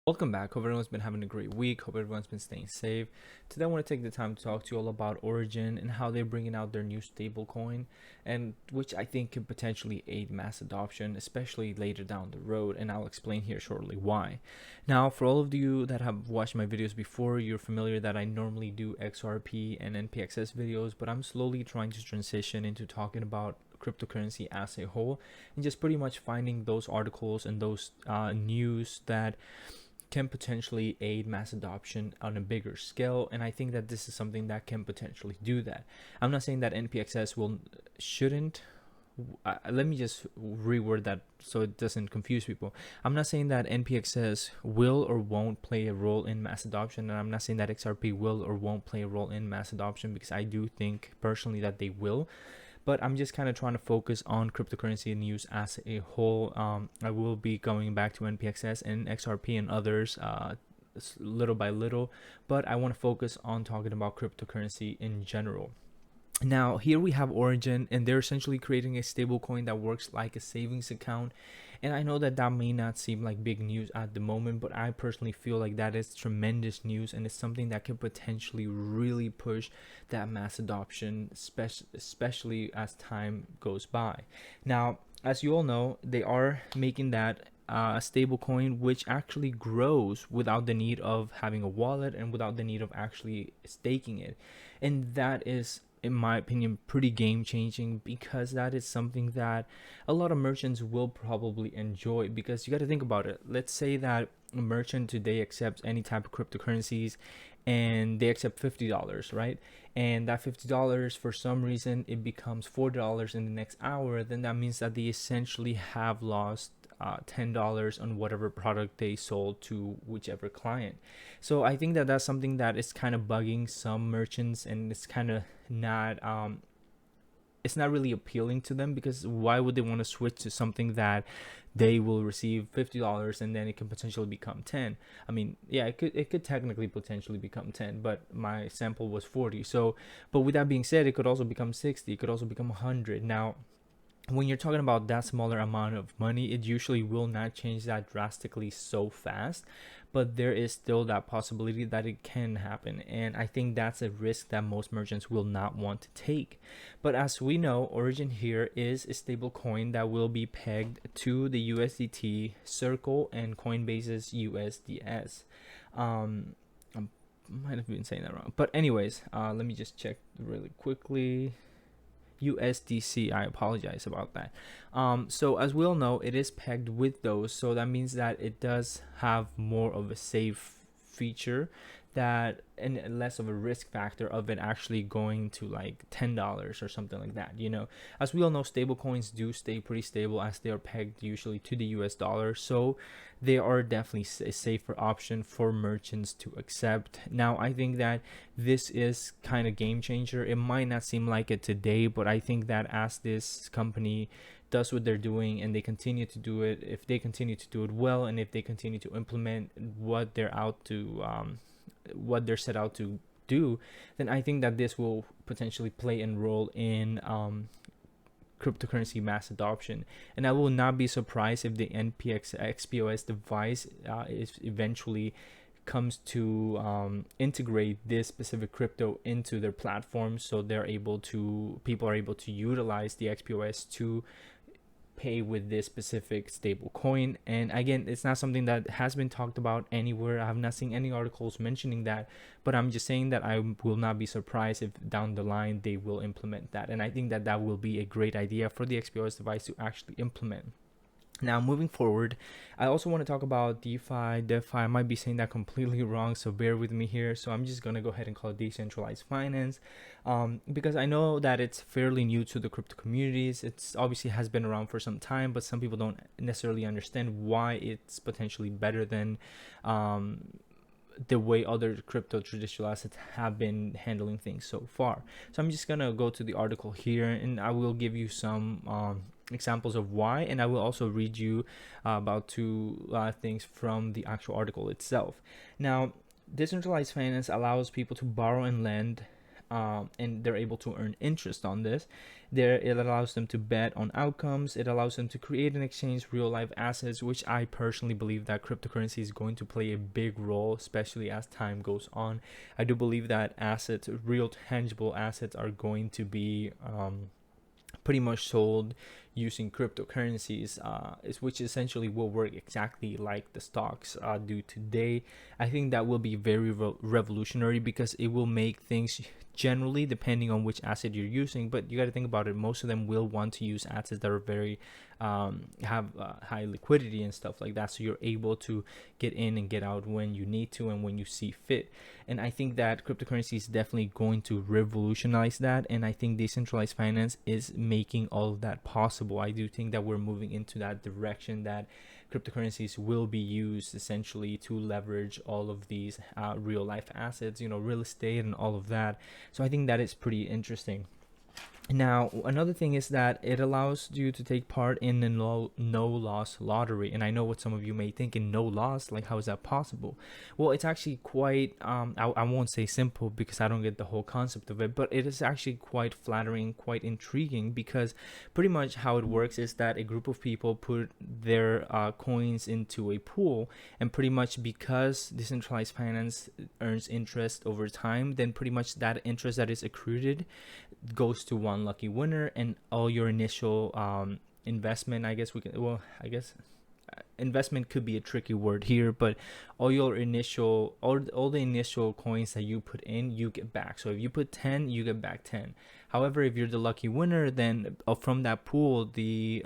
Welcome back. Hope everyone's been having a great week. Hope everyone's been staying safe. Today I want to take the time to talk to you all about Origin and how they're bringing out their new stablecoin, and which I think can potentially aid mass adoption, especially later down the road. And I'll explain here shortly why. Now, for all of you that have watched my videos before, you're familiar that I normally do XRP and NPXS videos, but I'm slowly trying to transition into talking about cryptocurrency as a whole and just pretty much finding those articles and those news that can potentially aid mass adoption on a bigger scale, and I think that this is something that can potentially do that. I'm not saying that NPXS shouldn't. Let me just reword that so it doesn't confuse people. I'm not saying that NPXS will or won't play a role in mass adoption, and I'm not saying that XRP will or won't play a role in mass adoption, because I do think personally that they will. But I'm just kind of trying to focus on cryptocurrency news as a whole. I will be going back to NPXS and XRP and others little by little, but I want to focus on talking about cryptocurrency in general. Now, here we have Origin, and they're essentially creating a stablecoin that works like a savings account. And I know that that may not seem like big news at the moment, but I personally feel like that is tremendous news, and it's something that can potentially really push that mass adoption, especially as time goes by. Now, as you all know, they are making that a stable coin which actually grows without the need of having a wallet and without the need of actually staking it. And that is, in my opinion, pretty game changing, because that is something that a lot of merchants will probably enjoy. Because you got to think about it. Let's say that a merchant today accepts any type of cryptocurrencies and they accept $50, right? And that $50, for some reason it becomes $4 in the next hour, then that means that they essentially have lost $10 on whatever product they sold to whichever client. So I think that that's something that is kind of bugging some merchants, and it's not really appealing to them, because why would they want to switch to something that they will receive $50 and then it can potentially become 10? I mean, yeah, it could technically potentially become 10, but my sample was 40. So, but with that being said, it could also become 60, it could also become 100. Now, when you're talking about that smaller amount of money, it usually will not change that drastically so fast, but there is still that possibility that it can happen. And I think that's a risk that most merchants will not want to take. But as we know, Origin here is a stable coin that will be pegged to the USDT, Circle, and Coinbase's USDS. I might have been saying that wrong, but anyways, let me just check really quickly. USDC. I apologize about that. So as we all know, it is pegged with those, so that means that it does have more of a safe feature, that and less of a risk factor of it actually going to like $10 or something like that. As we all know, stable coins do stay pretty stable as they are pegged usually to the US dollar, so they are definitely a safer option for merchants to accept. Now, I think that this is kind of game changer. It might not seem like it today, but I think that as this company does what they're doing and they continue to do it, if they continue to do it well, and if they continue to implement what they're set out to do, then I think that this will potentially play a role in cryptocurrency mass adoption. And I will not be surprised if the NPX XPOS device is eventually comes to integrate this specific crypto into their platform, so people are able to utilize the XPOS to pay with this specific stable coin. And again, it's not something that has been talked about anywhere. I have not seen any articles mentioning that, but I'm just saying that I will not be surprised if down the line they will implement that. And I think that that will be a great idea for the XPOS device to actually implement. Now, moving forward, I also want to talk about DeFi. I might be saying that completely wrong, so bear with me here. So I'm just going to go ahead and call it Decentralized Finance, because I know that it's fairly new to the crypto communities. It's obviously has been around for some time, but some people don't necessarily understand why it's potentially better than the way other crypto traditional assets have been handling things so far. So I'm just going to go to the article here, and I will give you some examples of why, and I will also read you about two things from the actual article itself. Now, decentralized finance allows people to borrow and lend and they're able to earn interest on this. There, it allows them to bet on outcomes. It allows them to create and exchange real life assets, which I personally believe that cryptocurrency is going to play a big role, especially as time goes on. I do believe that assets, real tangible assets, are going to be pretty much sold using cryptocurrencies, which essentially will work exactly like the stocks do today. I think that will be very revolutionary, because it will make things, generally depending on which asset you're using, but you got to think about it, most of them will want to use assets that are very have high liquidity and stuff like that, so you're able to get in and get out when you need to and when you see fit. And I think that cryptocurrency is definitely going to revolutionize that, and I think decentralized finance is making all of that possible. I do think that we're moving into that direction, that cryptocurrencies will be used essentially to leverage all of these real life assets, real estate and all of that. So I think that is pretty interesting. Now, another thing is that it allows you to take part in the no loss lottery. And I know what some of you may think, in no loss, like how is that possible? Well, it's actually quite, I won't say simple because I don't get the whole concept of it, but it is actually quite flattering, quite intriguing, because pretty much how it works is that a group of people put their coins into a pool, and pretty much because decentralized finance earns interest over time, then pretty much that interest that is accrued goes to one lucky winner, and all your initial investment, investment could be a tricky word here, but all the initial coins that you put in, you get back. So if you put 10, you get back 10. However, if you're the lucky winner, then from that pool, the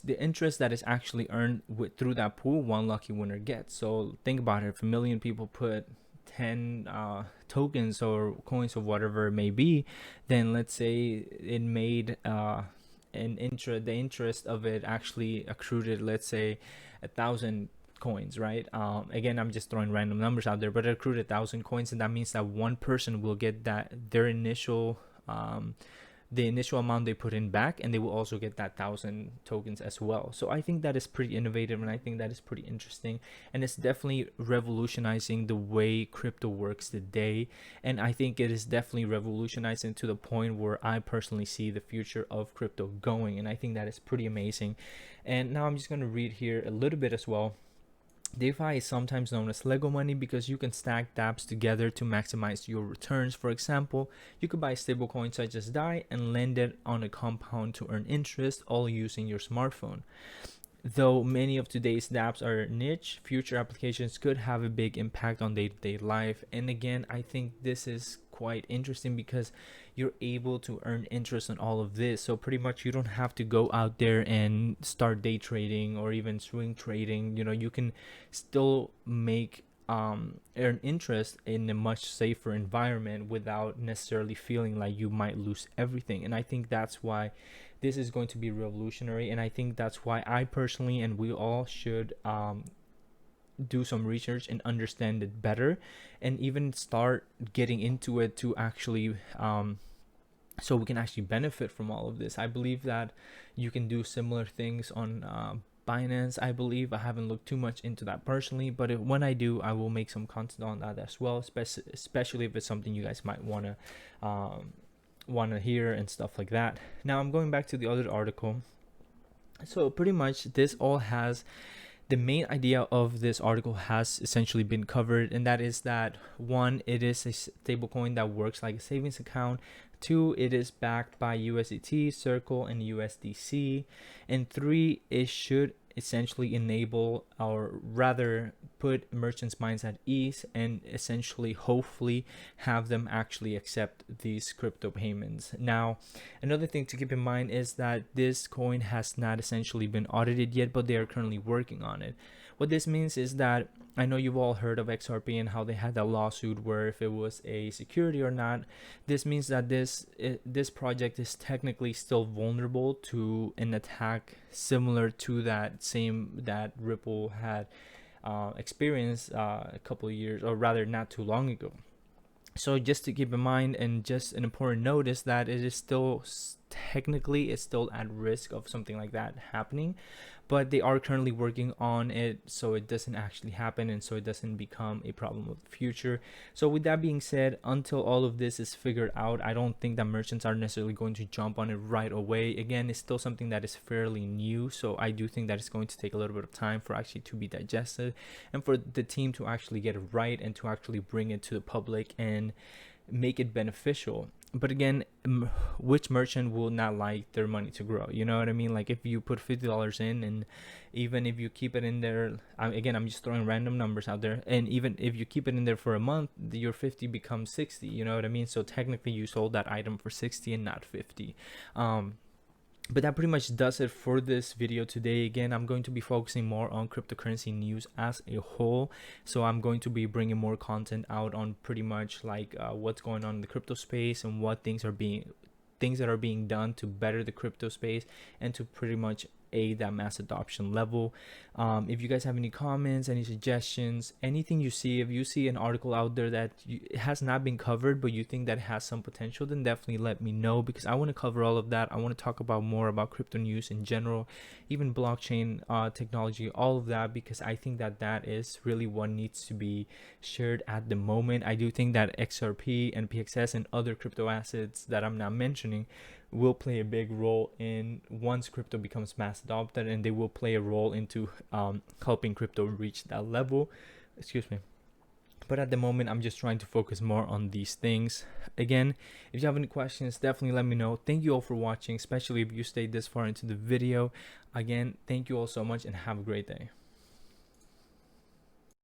the interest that is actually earned through that pool, one lucky winner gets. So think about it, if a million people put 10 tokens or coins or whatever it may be, then let's say it made the interest of it actually accrued, let's say 1,000 coins, right? Again, I'm just throwing random numbers out there, but it accrued 1,000 coins, and that means that one person will get their initial the initial amount they put in back, and they will also get that 1,000 tokens as well. So I think that is pretty innovative, and I think that is pretty interesting, and it's definitely revolutionizing the way crypto works today. And I think it is definitely revolutionizing to the point where I personally see the future of crypto going, and I think that is pretty amazing. And now I'm just going to read here a little bit as well. DeFi is sometimes known as Lego money because you can stack dApps together to maximize your returns. For example, you could buy a stablecoin such as DAI and lend it on a compound to earn interest, all using your smartphone. Though many of today's dApps are niche, future applications could have a big impact on day-to-day life. And again, I think this is quite interesting because you're able to earn interest on all of this. So pretty much you don't have to go out there and start day trading or even swing trading. You can still make earn interest in a much safer environment without necessarily feeling like you might lose everything. And I think that's why this is going to be revolutionary, and I think that's why I personally, and we all should do some research and understand it better, and even start getting into it to actually so we can actually benefit from all of this. I believe that you can do similar things on Binance. I believe I haven't looked too much into that personally, but when I do, I will make some content on that as well, especially if it's something you guys might want to hear and stuff like that. Now I'm going back to the other article. So pretty much this all has, the main idea of this article has essentially been covered, and that is that 1, it is a stablecoin that works like a savings account. 2, it is backed by USDT, Circle, and USDC. And 3, it should essentially enable, or rather put merchants' minds at ease, and essentially hopefully have them actually accept these crypto payments. Now, another thing to keep in mind is that this coin has not essentially been audited yet, but they are currently working on it. What this means is that, I know you've all heard of XRP and how they had that lawsuit where if it was a security or not. This means that this project is technically still vulnerable to an attack similar to that Ripple had experienced a couple of years, or rather not too long ago. So just to keep in mind, and just an important note, is that it is still technically it's still at risk of something like that happening. but they are currently working on it so it doesn't actually happen and so it doesn't become a problem of the future. So with that being said, until all of this is figured out, I don't think that merchants are necessarily going to jump on it right away. Again, it's still something that is fairly new, so I do think that it's going to take a little bit of time for actually to be digested and for the team to actually get it right and to actually bring it to the public and make it beneficial. But again, which merchant will not like their money to grow? You know what I mean? Like if you put $50 in, and even if you keep it in there, again, I'm just throwing random numbers out there, and even if you keep it in there for a month, your 50 becomes 60. You know what I mean? So technically you sold that item for 60 and not 50. But that pretty much does it for this video today. Again, I'm going to be focusing more on cryptocurrency news as a whole, so I'm going to be bringing more content out on pretty much like what's going on in the crypto space and what things that are being done to better the crypto space and to pretty much aid that mass adoption level. If you guys have any comments, any suggestions, anything you see, if you see an article out there that has not been covered but you think that has some potential, then definitely let me know, because I want to cover all of that. I want to talk about more about crypto news in general, even blockchain technology, all of that, because I think that that is really what needs to be shared at the moment. I do think that XRP and PXS and other crypto assets that I'm not mentioning will play a big role in once crypto becomes mass adopted, and they will play a role into helping crypto reach that level. Excuse me. But at the moment, I'm just trying to focus more on these things. Again, if you have any questions, definitely let me know. Thank you all for watching, especially if you stayed this far into the video. Again, thank you all so much and have a great day.